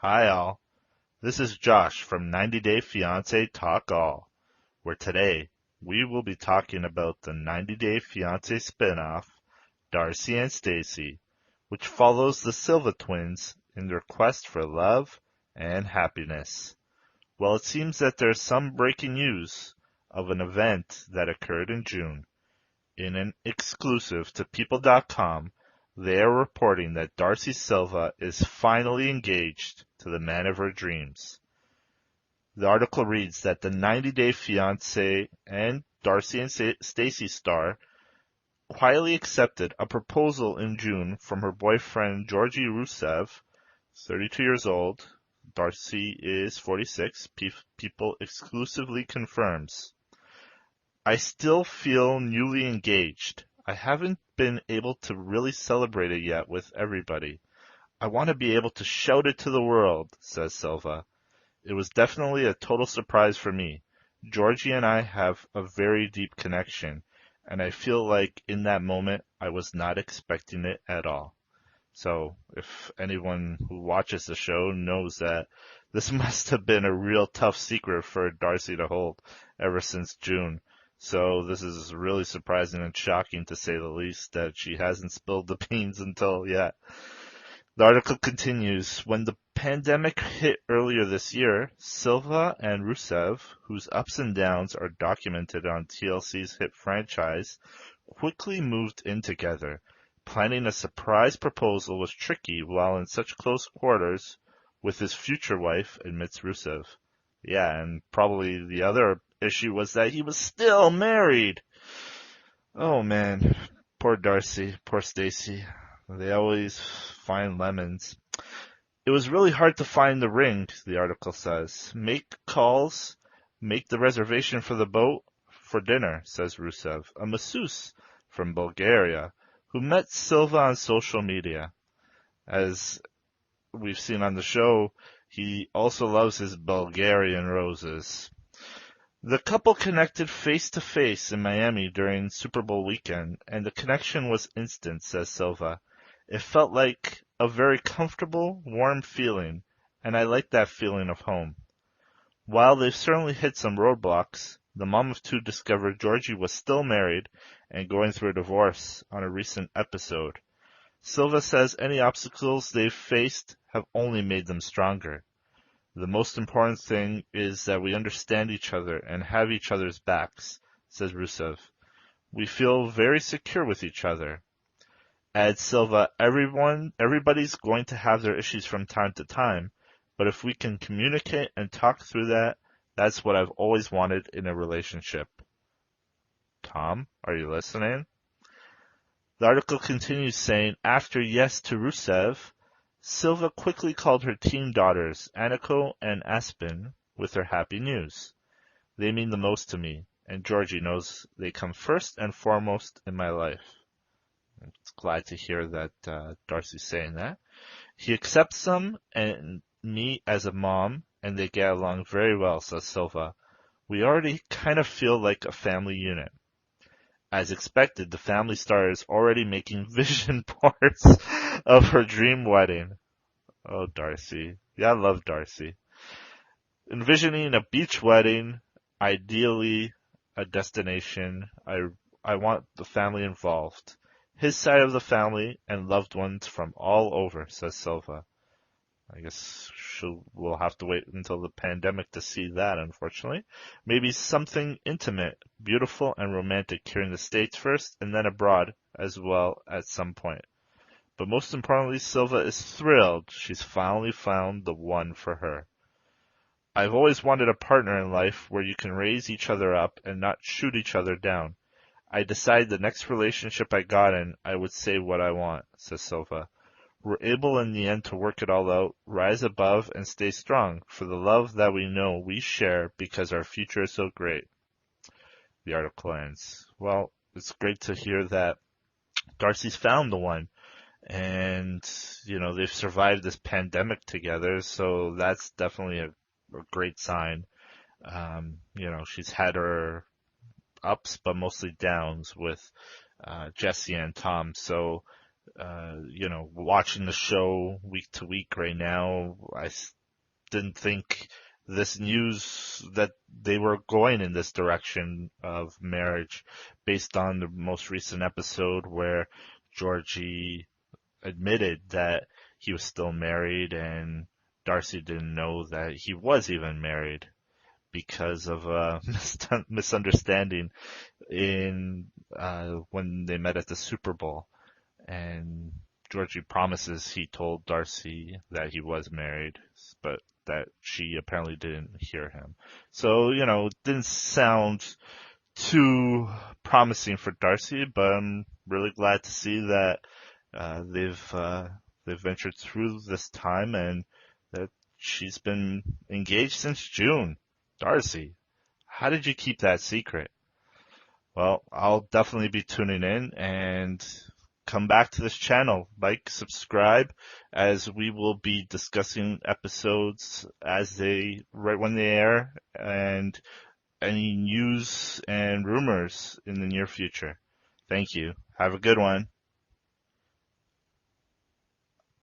Hi all, this is Josh from 90 Day Fiance Talk All, where today we will be talking about the 90 Day Fiance spinoff, Darcey and Stacey, which follows the Silva twins in their quest for love and happiness. Well, it seems that there's some breaking news of an event that occurred in June. In an exclusive to People.com, they are reporting that Darcey Silva is finally engaged to the man of her dreams. The article reads that the 90 Day Fiancé and Darcey and Stacey star quietly accepted a proposal in June from her boyfriend Georgi Rusev, 32 years old. Darcey is 46. People exclusively confirms. I still feel newly engaged. I haven't been able to really celebrate it yet with everybody. I want to be able to shout it to the world, says Silva. It was definitely a total surprise for me. Georgie and I have a very deep connection, and I feel like in that moment I was not expecting it at all. So, if anyone who watches the show knows that this must have been a real tough secret for Darcey to hold ever since June. So this is really surprising and shocking to say the least that she hasn't spilled the beans until yet. The article continues, when the pandemic hit earlier this year, Silva and Rusev, whose ups and downs are documented on TLC's hit franchise, quickly moved in together. Planning a surprise proposal was tricky while in such close quarters with his future wife, admits Rusev. Yeah, and probably the other issue was that he was still married. Oh man, poor Darcey, poor Stacey. They always find lemons. It was really hard to find the ring, the article says. Make calls, make the reservation for the boat, for dinner, says Rusev, a masseuse from Bulgaria, who met Silva on social media. As we've seen on the show, he also loves his Bulgarian roses. The couple connected face to face in Miami during Super Bowl weekend, and the connection was instant, says Silva. It felt like a very comfortable, warm feeling, and I like that feeling of home. While they've certainly hit some roadblocks, the mom of two discovered Georgie was still married and going through a divorce on a recent episode. Silva says any obstacles they've faced have only made them stronger. The most important thing is that we understand each other and have each other's backs, says Rusev. We feel very secure with each other. Adds Silva, everybody's going to have their issues from time to time, but if we can communicate and talk through that, that's what I've always wanted in a relationship. Tom, are you listening? The article continues saying, after yes to Rusev, Silva quickly called her teen daughters, Aniko and Aspen, with her happy news. They mean the most to me, and Georgie knows they come first and foremost in my life. I'm glad to hear that Darcey's saying that. He accepts them and me as a mom, and they get along very well, says Silva. We already kind of feel like a family unit. As expected, the family star is already making vision boards of her dream wedding. Oh, Darcey. Yeah, I love Darcey. Envisioning a beach wedding, ideally a destination. I want the family involved. His side of the family and loved ones from all over, says Silva. I guess we'll have to wait until the pandemic to see that, unfortunately. Maybe something intimate, beautiful, and romantic here in the States first, and then abroad as well at some point. But most importantly, Silva is thrilled she's finally found the one for her. I've always wanted a partner in life where you can raise each other up and not shoot each other down. I decided the next relationship I got in, I would say what I want, says Silva. We're able in the end to work it all out, rise above, and stay strong for the love that we know we share because our future is so great. The article ends. Well, it's great to hear that Darcey's found the one. And, they've survived this pandemic together, so that's definitely a great sign. She's had her ups, but mostly downs with Jesse and Tom. So watching the show week to week right now, didn't think this news that they were going in this direction of marriage based on the most recent episode where Georgie admitted that he was still married and Darcey didn't know that he was even married because of a misunderstanding in when they met at the Super Bowl. And Georgie promises he told Darcey that he was married, but that she apparently didn't hear him. So, it didn't sound too promising for Darcey, but I'm really glad to see that they've ventured through this time and that she's been engaged since June. Darcey, how did you keep that secret? Well, I'll definitely be tuning in and come back to this channel. Like, subscribe, as we will be discussing episodes right when they air, and any news and rumors in the near future. Thank you. Have a good one.